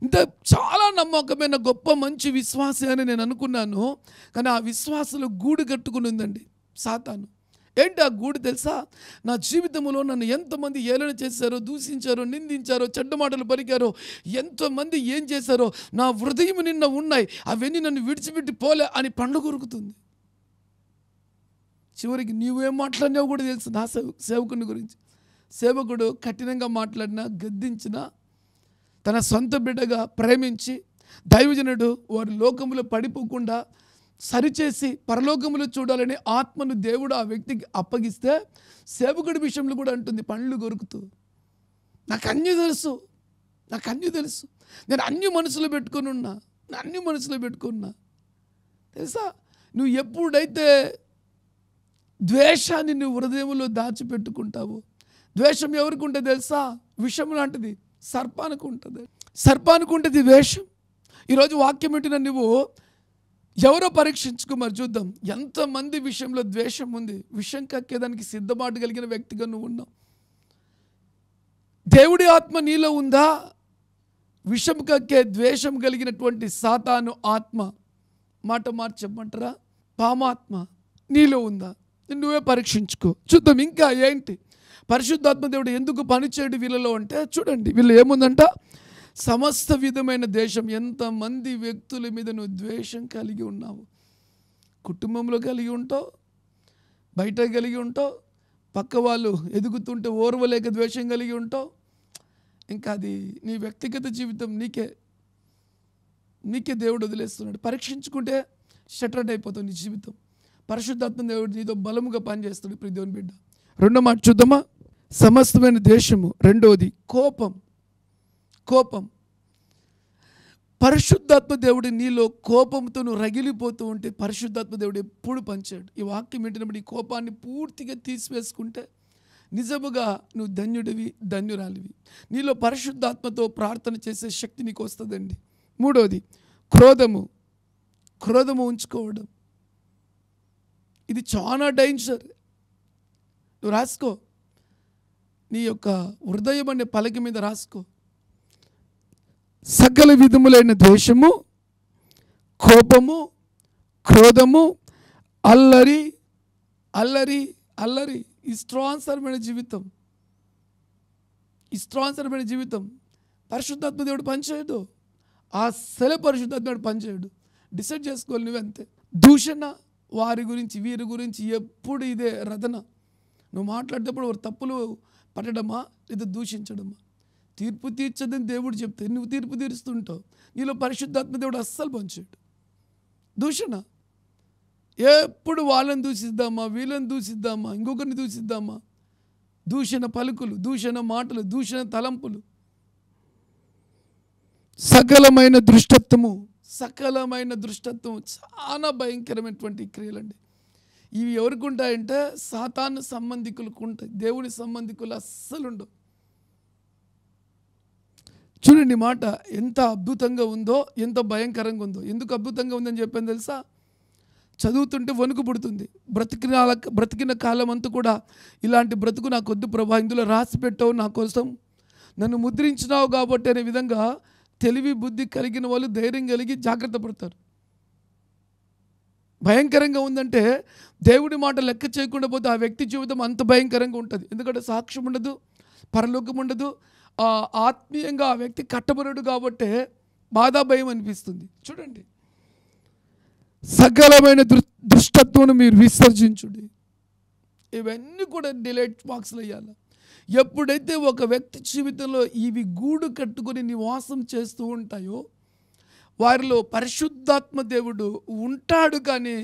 ఇంత చాలా నమ్మకమైన గొప్ప మంచి విశ్వాసి అని నేను అనుకున్నాను. కానీ ఆ విశ్వాసంలో గూడు కట్టుకుని ఉందండి సాతాను. ఏంటి ఆ గూడు తెలుసా? నా జీవితంలో నన్ను ఎంతమంది ఏలన చేశారో, దూషించారో, నిందించారో, చెడ్డ మాటలు పలికారో, ఎంతోమంది ఏం చేశారో నా హృదయం నిన్న ఉన్నాయి, అవన్నీ నన్ను విడిచిపెట్టి పోలే అని పండు కొరుకుతుంది. చివరికి నీవేం మాట్లాడినావు కూడా తెలుసు నా సేవకుని గురించి. సేవకుడు కఠినంగా మాట్లాడినా, గద్దించినా, తన సొంత బిడ్డగా ప్రేమించి దైవజనుడు వారి లోకములో పడిపోకుండా సరిచేసి పరలోకములో చూడాలని ఆత్మను దేవుడు ఆ వ్యక్తికి అప్పగిస్తే సేవకుడి విషయంలో కూడా అంటుంది పండ్లు కొరుకుతూ, నాకు అన్నీ తెలుసు, నేను అన్ని మనసులో పెట్టుకున్నా. తెలుసా, నువ్వు ఎప్పుడైతే ద్వేషాన్ని నువ్వు హృదయంలో దాచిపెట్టుకుంటావో, ద్వేషం ఎవరికి ఉంటుంది తెలుసా? విషం లాంటిది, సర్పానికి ఉంటుంది ద్వేషం. ఈరోజు వాక్యం ఏంటినా, నువ్వు ఎవరో పరీక్షించుకో మరి చూద్దాం. ఎంతమంది విషయంలో ద్వేషం ఉంది, విషం కక్కేదానికి సిద్ధపాటు కలిగిన వ్యక్తిగా నువ్వు ఉన్నావు. దేవుడి ఆత్మ నీలో ఉందా? విషం కక్కే ద్వేషం కలిగినటువంటి సాతాను ఆత్మ, మాట మార్చమంటారా, పామాత్మ నీలో ఉందా? నువ్వే పరీక్షించుకో. చూద్దాం ఇంకా ఏంటి పరిశుద్ధాత్మ దేవుడు ఎందుకు పనిచేయడు వీళ్ళలో అంటే, చూడండి వీళ్ళు ఏముందంట, సమస్త విధమైన ద్వేషం. ఎంతమంది వ్యక్తుల మీద నువ్వు ద్వేషం కలిగి ఉన్నావు. కుటుంబంలో కలిగి ఉంటావు, బయట కలిగి ఉంటావు, పక్క వాళ్ళు ఎదుగుతుంటే ఓర్వలేక ద్వేషం కలిగి ఉంటావు. ఇంకా అది నీ వ్యక్తిగత జీవితం నీకే దేవుడు వదిలేస్తున్నాడు. పరీక్షించుకుంటే షటర్డ్ అయిపోతావు నీ జీవితం. పరిశుద్ధాత్మ దేవుడు నీతో బలముగా పనిచేస్తాడు. ఇప్పుడు దేవుని బిడ్డ రెండో మాట చూద్దామా, సమస్తమైన ద్వేషము. రెండోది కోపం. పరిశుద్ధాత్మ దేవుడు నీలో కోపంతో నువ్వు రగిలిపోతూ ఉంటే పరిశుద్ధాత్మ దేవుడు ఎప్పుడు పనిచేయడు. ఈ వాక్యం వింటున్నప్పుడు ఈ కోపాన్ని పూర్తిగా తీసివేసుకుంటే నిజముగా నువ్వు ధన్యుడివి, ధన్యురాలివి. నీలో పరిశుద్ధాత్మతో ప్రార్థన చేసే శక్తి నీకు వస్తుందండి. మూడోది క్రోధము ఉంచుకోవడం. ఇది చాలా డేంజర్. నువ్వు రాసుకో, నీ యొక్క హృదయం అనే పలక మీద రాసుకో. సకల విధములైన ద్వేషము, కోపము, క్రోధము, అల్లరి. ఇష్టానుసరమైన జీవితం పరిశుద్ధాత్మ దేవుడు పనిచేయడు. అసలే పరిశుద్ధాత్మ దేవుడు పనిచేయడు. డిసైడ్ చేసుకోవాలి నువ్వెంతే. దూషణ, వారి గురించి వీరి గురించి ఎప్పుడు ఇదే రథన. నువ్వు మాట్లాడేటప్పుడు వారు తప్పులు పట్టడమా లేదా దూషించడమా? తీర్పు తీర్చదని దేవుడు చెప్తే నువ్వు తీర్పు తీరుస్తుంటావు. నీలో పరిశుద్ధాత్మ దేవుడు అస్సలు పనిచేయడు. దూషణ, ఎప్పుడు వాళ్ళని దూషిద్దామా, వీళ్ళని దూషిద్దామా, ఇంకొకరిని దూషిద్దామా, దూషణ పలుకులు, దూషణ మాటలు, దూషణ తలంపులు, సకలమైన దృష్టత్వము చాలా భయంకరమైనటువంటి క్రియలండి. ఇవి ఎవరికి ఉంటాయంటే సాతాను సంబంధికులకు ఉంటాయి, దేవుని సంబంధికులు అస్సలు ఉండవు. చూడండి మాట ఎంత అద్భుతంగా ఉందో, ఎంత భయంకరంగా ఉందో. ఎందుకు అద్భుతంగా ఉందని చెప్పాను తెలుసా? చదువుతుంటే వణుకు పుడుతుంది. బ్రతికిన కాలం అంతా కూడా ఇలాంటి బ్రతుకు నాకు వద్దు ప్రభా, ఇందులో రాసి పెట్టావు నా కోసం, నన్ను ముద్రించినావు కాబట్టి అనే విధంగా తెలివి బుద్ధి కలిగిన వాళ్ళు ధైర్యం కలిగి జాగ్రత్త పడతారు. భయంకరంగా ఉందంటే దేవుడి మాట లెక్క చేయకుండా పోతే ఆ వ్యక్తి జీవితం అంత భయంకరంగా ఉంటుంది. ఎందుకంటే సాక్ష్యం ఉండదు, పరలోకం ఉండదు, ఆత్మీయంగా ఆ వ్యక్తి కట్టబడడు కాబట్టి బాధా భయం అనిపిస్తుంది. చూడండి, సకలమైన దుష్టత్వం మీరు విసర్జించుడి. ఇవన్నీ కూడా డిలీట్ బాక్స్లో వేయాలి. ఎప్పుడైతే ఒక వ్యక్తి జీవితంలో ఇవి గూడు కట్టుకొని నివాసం చేస్తూ ఉంటాయో వారిలో పరిశుద్ధాత్మ దేవుడు ఉంటాడు కానీ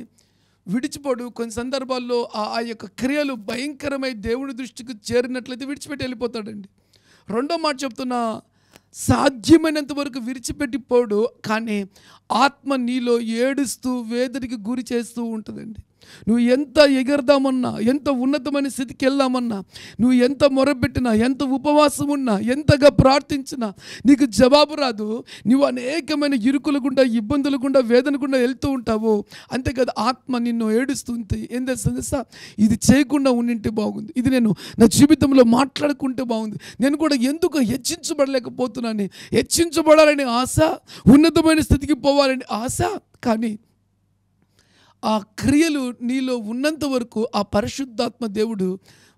విడిచిపోడు. కొన్ని సందర్భాల్లో ఆ యొక్క క్రియలు భయంకరమై దేవుడి దృష్టికి చేరినట్లయితే విడిచిపెట్టి వెళ్ళిపోతాడండి. రెండో మాట చెప్తున్నా, సాధ్యమైనంత వరకు విడిచిపెట్టిపోడు కానీ ఆత్మ నీలో ఏడుస్తూ వేదనకి గురి చేస్తూ ఉంటుందండి. నువ్వు ఎంత ఎగరదామన్నా, ఎంత ఉన్నతమైన స్థితికి వెళ్దామన్నా, నువ్వు ఎంత మొరపెట్టినా, ఎంత ఉపవాసం ఉన్నా, ఎంతగా ప్రార్థించినా నీకు జవాబు రాదు. నువ్వు అనేకమైన ఇరుకుల గుండా, ఇబ్బందుల గుండా, వేదన గుండా వెళ్తూ ఉంటావు. అంతేకాదు ఆత్మ నిన్ను ఏడుస్తుంది. ఏం తెలుసా? ఇది చేయకుండా ఉండింటే బాగుంది, ఇది నేను నా జీవితంలో మాట్లాడుకుంటే బాగుంది, నేను కూడా ఎందుకు హెచ్చించబడలేకపోతున్నాను. హెచ్చించబడాలని ఆశ, ఉన్నతమైన స్థితికి పోవాలని ఆశ, కానీ ఆ క్రియలు నీలో ఉన్నంత వరకు ఆ పరిశుద్ధాత్మ దేవుడు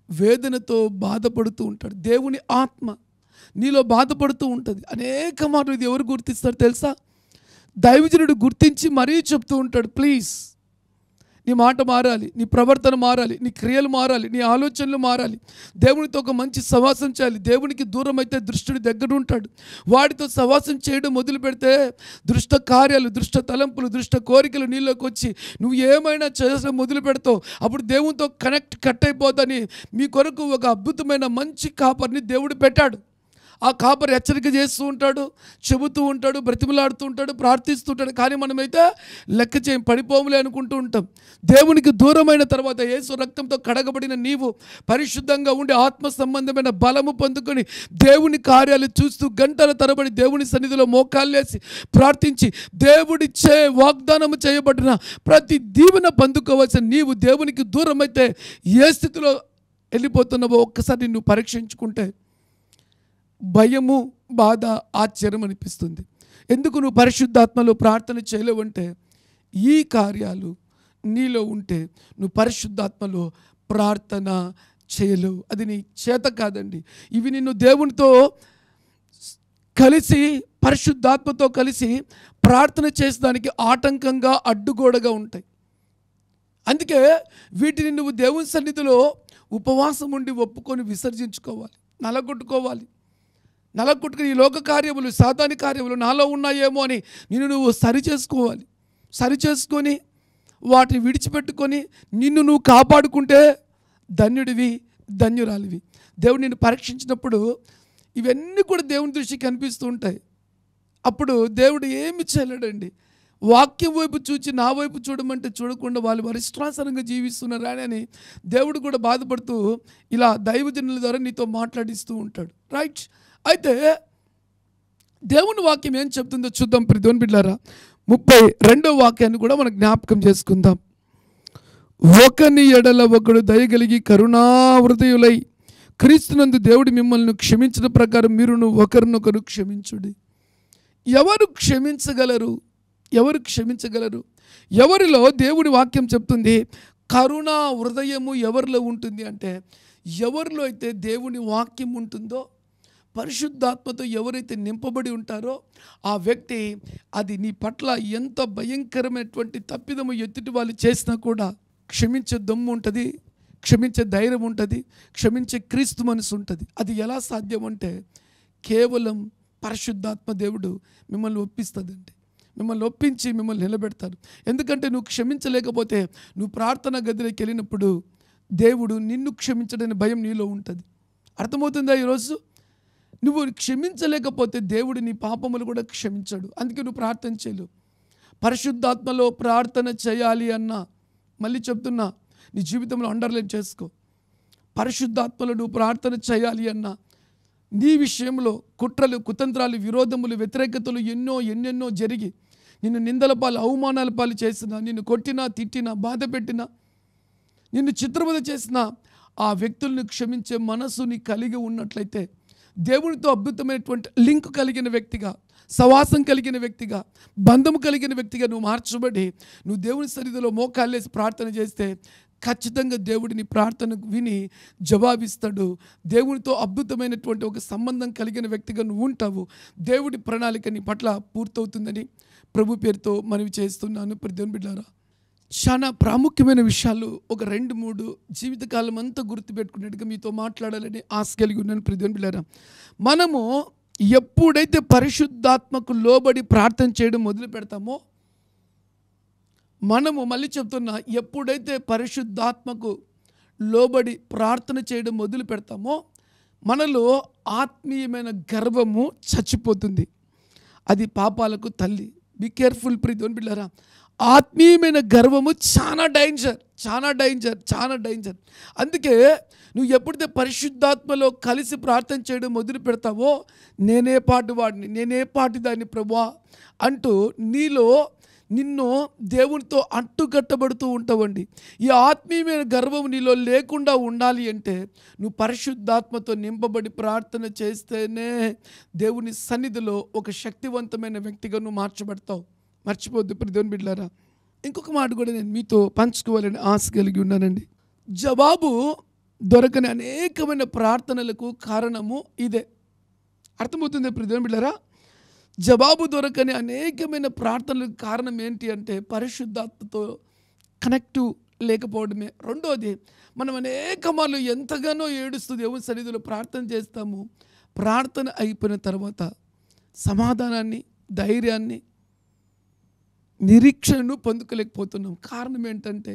వేదనతో బాధపడుతూ ఉంటాడు. దేవుని ఆత్మ నీలో బాధపడుతూ ఉంటుంది. అనేక మాటలు ఇది ఎవరు గుర్తిస్తారు తెలుసా? దైవజనుడు గుర్తించి మరీ చెప్తూ ఉంటాడు, ప్లీజ్ నీ మాట మారాలి, నీ ప్రవర్తన మారాలి, నీ క్రియలు మారాలి, నీ ఆలోచనలు మారాలి, దేవునితో ఒక మంచి సహవాసం చేయాలి. దేవునికి దూరం అయితే దుష్టుడి దగ్గర ఉంటాడు. వాడితో సహవాసం చేయడం మొదలు పెడితే దుష్ట కార్యాలు, దుష్ట తలంపులు, దుష్ట కోరికలు నీలోకి వచ్చి నువ్వు ఏమైనా చేయడం మొదలు పెడతావు. అప్పుడు దేవునితో కట్ అయిపోదని మీ కొరకు ఒక అద్భుతమైన మంచి కాపర్ని దేవుడు పెట్టాడు. ఆ కాపరి హెచ్చరిక చేస్తూ ఉంటాడు, చెబుతూ ఉంటాడు, బ్రతిమలాడుతూ ఉంటాడు, ప్రార్థిస్తూ ఉంటాడు. కానీ మనమైతే లెక్క చేయం, పడిపోములే అనుకుంటూ ఉంటాం. దేవునికి దూరమైన తర్వాత యేసు రక్తంతో కడగబడిన నీవు పరిశుద్ధంగా ఉండి ఆత్మ సంబంధమైన బలము పొందుకొని దేవుని కార్యాలు చూస్తూ గంటల తరబడి దేవుని సన్నిధిలో మోకాళ్ళేసి ప్రార్థించి దేవుడిచ్చే వాగ్దానము చేయబడిన ప్రతి దీవెన పొందుకోవాల్సిన నీవు దేవునికి దూరమైతే ఏ స్థితిలో వెళ్ళిపోతున్నావో ఒక్కసారి నువ్వు పరీక్షించుకుంటే భయము, బాధ, ఆశ్చర్యం అనిపిస్తుంది. ఎందుకు నువ్వు పరిశుద్ధాత్మలో ప్రార్థన చేయలేవంటే ఈ కార్యాలు నీలో ఉంటే నువ్వు పరిశుద్ధాత్మలో ప్రార్థన చేయలేవు. అది నీ చేత కాదండి. ఇవి నిన్ను దేవునితో కలిసి పరిశుద్ధాత్మతో కలిసి ప్రార్థన చేసేదానికి ఆటంకంగా అడ్డుగోడగా ఉంటాయి. అందుకే వీటిని నువ్వు దేవుని సన్నిధిలో ఉపవాసం ఉండి ఒప్పుకొని విసర్జించుకోవాలి, నలగొట్టుకుని ఈ లోక కార్యములు, సాతాని కార్యములు నాలో ఉన్నాయేమో అని నువ్వు సరిచేసుకొని వాటిని విడిచిపెట్టుకొని నిన్ను నువ్వు కాపాడుకుంటే ధన్యుడివి, ధన్యురాలివి. దేవుడు నిన్ను పరీక్షించినప్పుడు ఇవన్నీ కూడా దేవుని దృష్టికి కనిపిస్తూ ఉంటాయి. అప్పుడు దేవుడు ఏమి చేయలేడండి. వాక్యం వైపు చూచి నా వైపు చూడమంటే చూడకుండా వాళ్ళు ఇష్టానుసారంగా జీవిస్తున్నారు అని దేవుడు కూడా బాధపడుతూ ఇలా దైవజనుల ద్వారా నీతో మాట్లాడిస్తూ ఉంటాడు. రైట్. అయితే దేవుని వాక్యం ఏం చెప్తుందో చూద్దాం. దేవుని బిడ్డలారా, 32వ వాక్యాన్ని కూడా మనం జ్ఞాపకం చేసుకుందాం. ఒకని ఎడల ఒకడు దయగలిగి కరుణాహృదయులై క్రీస్తునందు దేవుడు మిమ్మల్ని క్షమించిన ప్రకారం మీరును ఒకరినొకరు క్షమించుడి. ఎవరు క్షమించగలరు? ఎవరిలో దేవుడి వాక్యం చెప్తుంది కరుణా హృదయము ఎవరిలో ఉంటుంది అంటే, ఎవరిలో అయితే దేవుని వాక్యం ఉంటుందో, పరిశుద్ధాత్మతో ఎవరైతే నింపబడి ఉంటారో ఆ వ్యక్తి అది నీ పట్ల ఎంత భయంకరమైనటువంటి తప్పిదము ఎత్తుటి వాళ్ళు చేసినా కూడా క్షమించే దమ్ము ఉంటుంది, క్షమించే ధైర్యం ఉంటుంది, క్షమించే క్రీస్తు మనసు ఉంటుంది. అది ఎలా సాధ్యం అంటే కేవలం పరిశుద్ధాత్మ దేవుడు మిమ్మల్ని ఒప్పిస్తుందండి. మిమ్మల్ని ఒప్పించి మిమ్మల్ని నిలబెడతారు. ఎందుకంటే నువ్వు క్షమించలేకపోతే నువ్వు ప్రార్థన గదిలోకి వెళ్ళినప్పుడు దేవుడు నిన్ను క్షమించడని భయం నీలో ఉంటుంది. అర్థమవుతుందా? ఈరోజు నువ్వు క్షమించలేకపోతే దేవుడు నీ పాపములు కూడా క్షమించడు. అందుకే నువ్వు ప్రార్థన చేయలేవు. పరిశుద్ధాత్మలో ప్రార్థన చేయాలి అన్నా, మళ్ళీ చెప్తున్నా, నీ జీవితంలో అండర్లైన్ చేసుకో. పరిశుద్ధాత్మలో నువ్వు ప్రార్థన చేయాలి అన్నా, నీ విషయంలో కుట్రలు, కుతంత్రాలు, విరోధములు, వ్యతిరేకతలు ఎన్నెన్నో జరిగి నిన్ను నిందల పాలు, అవమానాల పాలు చేసినా, నిన్ను కొట్టినా, తిట్టినా, బాధ పెట్టినా, నిన్ను చిత్రవద చేసినా ఆ వ్యక్తులను క్షమించే మనసు నీ కలిగి ఉన్నట్లయితే దేవునితో అద్భుతమైనటువంటి లింక్ కలిగిన వ్యక్తిగా, సవాసం కలిగిన వ్యక్తిగా, బంధము కలిగిన వ్యక్తిగా నువ్వు మార్చబడి నువ్వు దేవుని సన్నిధిలో మోకాళ్ళేసి ప్రార్థన చేస్తే ఖచ్చితంగా దేవుడిని ప్రార్థనకు విని జవాబిస్తాడు. దేవునితో అద్భుతమైనటువంటి ఒక సంబంధం కలిగిన వ్యక్తిగా నువ్వు ఉంటావు. దేవుడి ప్రణాళిక నీ పట్ల పూర్తవుతుందని ప్రభు పేరుతో మనవి చేస్తున్నాను. దేవుని బిడ్డలారా, చాలా ప్రాముఖ్యమైన విషయాలు ఒక 2-3 జీవితకాలం అంతా గుర్తుపెట్టుకున్నట్టుగా మీతో మాట్లాడాలని ఆశ కలిగి ఉన్నాను. దేవుని బిడ్డలారా, మనము ఎప్పుడైతే పరిశుద్ధాత్మకు లోబడి ప్రార్థన చేయడం మొదలు పెడతామో, మనము మళ్ళీ చెప్తున్నా, ఎప్పుడైతే పరిశుద్ధాత్మకు లోబడి ప్రార్థన చేయడం మొదలు పెడతామో మనలో ఆత్మీయమైన గర్వము చచ్చిపోతుంది. అది పాపాలకు తల్లి. బీ కేర్ఫుల్ దేవుని బిడ్డలారా, ఆత్మీయమైన గర్వము చాలా డేంజర్. అందుకే నువ్వు ఎప్పుడైతే పరిశుద్ధాత్మలో కలిసి ప్రార్థన చేయడం మొదలు పెడతావో, నేనే పాటి దాన్ని ప్రభువా అంటూ నిన్ను దేవునితో అంటుకట్టబడుతూ ఉంటావండి. ఈ ఆత్మీయమైన గర్వం నీలో లేకుండా ఉండాలి అంటే నువ్వు పరిశుద్ధాత్మతో నింపబడి ప్రార్థన చేస్తేనే దేవుని సన్నిధిలో ఒక శక్తివంతమైన వ్యక్తిగా నువ్వు మార్చబడతావు. మర్చిపోద్దు దేవుని బిడ్డలారా. ఇంకొక మాట కూడా నేను మీతో పంచుకోవాలని ఆశ కలిగి ఉన్నానండి. జవాబు దొరకని అనేకమైన ప్రార్థనలకు కారణము ఇదే. అర్థమవుతుంది దేవుని బిడ్డలారా? జవాబు దొరకని అనేకమైన ప్రార్థనలకు కారణం ఏంటి అంటే పరిశుద్ధాత్మతో కనెక్ట్ లేకపోవడమే. రెండోది, మనం అనేక మార్లు ఎంతగానో ఏడుస్తూ దేవుని సన్నిధిలో ప్రార్థన చేస్తాము. ప్రార్థన అయిపోయిన తర్వాత సమాధానాన్ని, ధైర్యాన్ని, నిరీక్షణను పొందుకోలేకపోతున్నాం. కారణం ఏంటంటే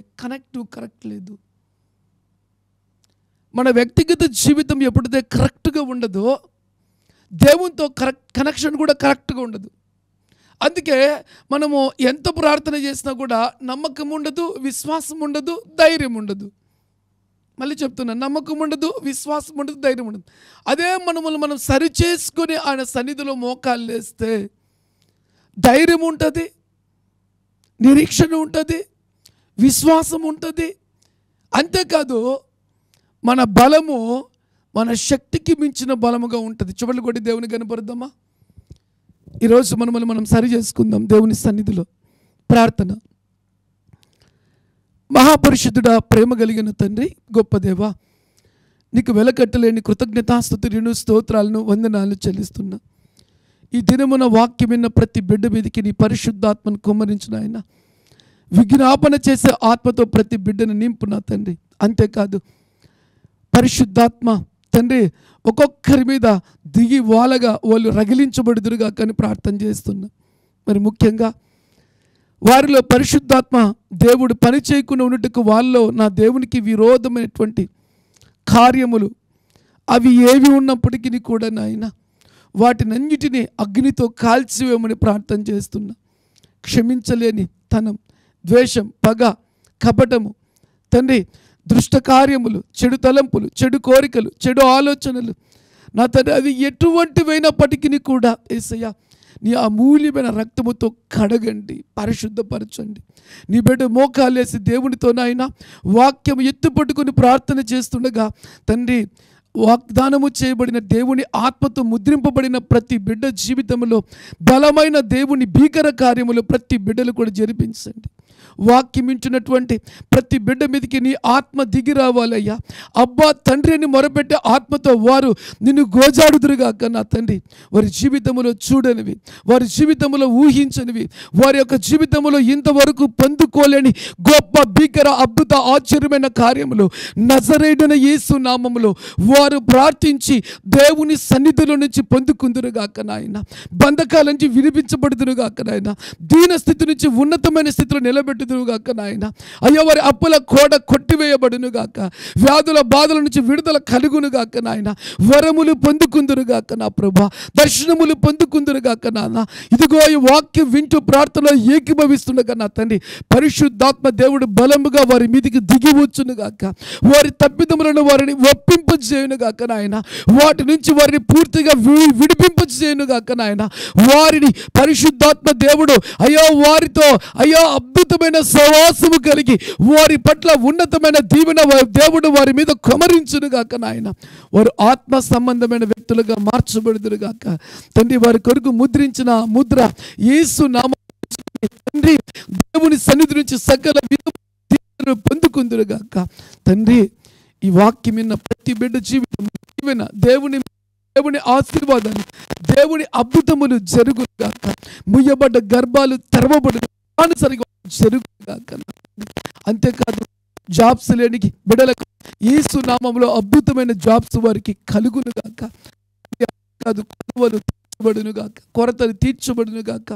కరెక్ట్ లేదు. మన వ్యక్తిగత జీవితం ఎప్పుడైతే కరెక్ట్గా ఉండదో దేవునితో కనెక్షన్ కూడా కరెక్ట్గా ఉండదు. అందుకే మనము ఎంత ప్రార్థన చేసినా కూడా నమ్మకం ఉండదు, విశ్వాసం ఉండదు, ధైర్యం ఉండదు. మళ్ళీ చెప్తున్నా, నమ్మకం ఉండదు, విశ్వాసం ఉండదు, ధైర్యం ఉండదు. అదే మనం సరి చేసుకొని ఆయన సన్నిధిలో మోకాలు వేస్తే ధైర్యం ఉంటుంది, నిరీక్షణ ఉంటుంది, విశ్వాసం ఉంటుంది. అంతేకాదు మన బలము మన శక్తికి మించిన బలముగా ఉంటుంది. చివరి కొట్టి దేవుని కనపరుద్దామా? ఈరోజు మనం సరి చేసుకుందాం దేవుని సన్నిధిలో. ప్రార్థన. మహాపరిశుద్ధుడా, ప్రేమ కలిగిన తండ్రి, గొప్ప దేవా, నీకు వెలకట్టలేని కృతజ్ఞతాస్తుతులను, స్తోత్రాలను, వందనాలు చెల్లిస్తున్నా. ఈ దినమున వాక్యం విన్న ప్రతి బిడ్డ మీదకి నీ పరిశుద్ధాత్మను కుమ్మరించిన ఆయన, విజ్ఞాపన చేసే ఆత్మతో ప్రతి బిడ్డను నింపునా తండ్రి. అంతేకాదు పరిశుద్ధాత్మ తండ్రి ఒక్కొక్కరి మీద దిగి వాలగా వాళ్ళు రగిలించబడుదురుగా కానీ ప్రార్థన చేస్తున్నా. మరి ముఖ్యంగా వారిలో పరిశుద్ధాత్మ దేవుడు పని చేయకుండా ఉన్నట్టుకు వాళ్ళలో నా దేవునికి విరోధమైనటువంటి కార్యములు అవి ఏవి ఉన్నప్పటికీ కూడా నాయన వాటినన్నిటినీ అగ్నితో కాల్చివేయమని ప్రార్థన చేస్తున్నా. క్షమించలేని తనం, ద్వేషం, పగ, కపటము తండ్రి, దుష్ట కార్యములు, చెడు తలంపులు, చెడు కోరికలు, చెడు ఆలోచనలు నా తండ్రి అవి ఎటువంటివైనప్పటికీ కూడా యేసయ్య నీ అమూల్యమైన రక్తముతో కడగండి, పరిశుద్ధపరచండి. నీ బిడ్డ మోకాలేసి దేవునితో నాయన వాక్యం ఎత్తుపట్టుకుని ప్రార్థన చేస్తుండగా తండ్రి వాగ్దానము చేయబడిన దేవుని ఆత్మతో ముద్రింపబడిన ప్రతి బిడ్డ జీవితంలో బలమైన దేవుని భీకర కార్యములు ప్రతి బిడ్డలు కూడా జరిపించండి. వాక్యం ఇచ్చినటువంటి ప్రతి బిడ్డ మీదకి నీ ఆత్మ దిగి రావాలయ్యా. అబ్బా తండ్రి అని మొరపెట్టే ఆత్మతో వారు నిన్ను గోజాడుదురుగాక నా తండ్రి. వారి జీవితంలో చూడనివి, వారి జీవితంలో ఊహించనివి, వారి యొక్క జీవితంలో ఇంతవరకు పొందుకోలేని గొప్ప భీకర అద్భుత ఆశ్చర్యమైన కార్యములు నజరేయుడైన యేసు నామములో వారు ప్రార్థించి దేవుని సన్నిధిలో నుంచి పొందుకుందురుగాక నాయన. బంధకాల నుంచి విడిపించబడుదురుగాక నాయన. దీన స్థితి నుంచి ఉన్నతమైన స్థితిలో నిలబెట్టుదురుగాక నాయన. అయ్యో వారి అప్పుల కోడ కొట్టివేయబడునుగాక. వ్యాధుల బాధల నుంచి విడుదల కలుగునుగాక నాయన. వరములు పొందుకుందురుగాక నా ప్రభా. దర్శనములు పొందుకుందురుగాక నాన్న. ఇదిగో ఈ వాక్యం వింటూ ప్రార్థనలో ఏకీభవిస్తుండగా నా తండ్రి పరిశుద్ధాత్మ దేవుడు బలముగా వారి మీదికి దిగి వచ్చునుగాక. వారి తప్పిదములను వారిని ఒప్పింపజేయునుగాక నాయన. వాటి నుంచి వారిని పూర్తిగా విడిపింపజేయునుగాక నాయన. వారిని పరిశుద్ధాత్మ దేవుడు అయ్యో వారితో అయ్యో అద్భుతమైన సహవాసము కలిగి వారి పట్ల ఉన్నతమైన దీవెన దేవుడు వారి మీద కుమ్మరించునుగాక నాయన. వారు ఆత్మ సంబంధమైన వ్యక్తులుగా మార్చబడుదురుగాక తండ్రి. వారి కొరకు ముద్రించిన ముద్ర యేసు నామములో తండ్రి దేవుని సన్నిధి నుంచి సకల దీవెనలు పొందుకుందురుగాక తండ్రి. ఈ వాక్యం విన్న ప్రతి బిడ్డ జీవితం దీవెన, దేవుని ఆశీర్వాదాలు, దేవుని అద్భుతములు జరుగుగాక. ముయ్యబడ్డ గర్భాలు తెరవబడు సరిగా జరుగుగాక. అంతేకాదు జాబ్స్ లేని బిడ్డలకు యేసు నామములో అద్భుతమైన జాబ్స్ వారికి కలుగునుగాక. కాదు కొనుగోలు తీర్చబడునుగాక, కొరతలు తీర్చబడునుగాక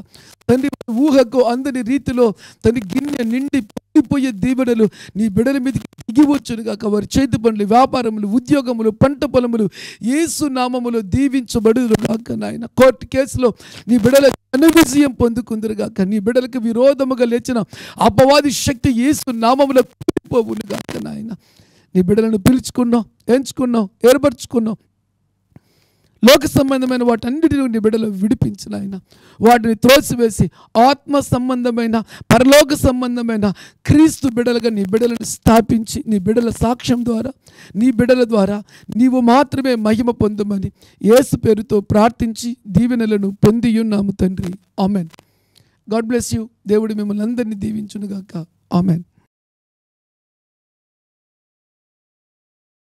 తండ్రి. ఊహకు అందని రీతిలో తండ్రి గిన్నె నిండి పొంగిపోయే దీవెనలు నీ బిడ్డల మీదకి దిగివచ్చునుగాక. వారి చేతి పనులు, వ్యాపారములు, ఉద్యోగములు, పంట పొలములు యేసు నామములో దీవించబడునుగాక నాయన. కోర్టు కేసులో నీ బిడ్డల ఘన విజయం పొందుకుందురుగాక. నీ బిడ్డలకు విరోధముగా లేచిన అపవాది శక్తి యేసు నామములో పోవునుగాక నాయన. నీ బిడ్డలను పిలుచుకున్నావు, ఎంచుకున్నావు, ఏర్పరచుకున్నావు. లోక సంబంధమైన వాటన్నిటిని నీ బిడ్డలు విడిపించిన ఆయన. వాటిని త్రోసివేసి ఆత్మ సంబంధమైన పరలోక సంబంధమైన క్రీస్తు బిడ్డలుగా నీ బిడ్డలను స్థాపించి నీ బిడ్డల సాక్ష్యం ద్వారా నీ బిడ్డల ద్వారా నీవు మాత్రమే మహిమ పొందమని యేసు పేరుతో ప్రార్థించి దీవెనలను పొందియున్నాము తండ్రి. ఆమెన్. God bless you. దేవుడు మిమ్మల్ని అందరినీ దీవించునుగాక. ఆమెన్.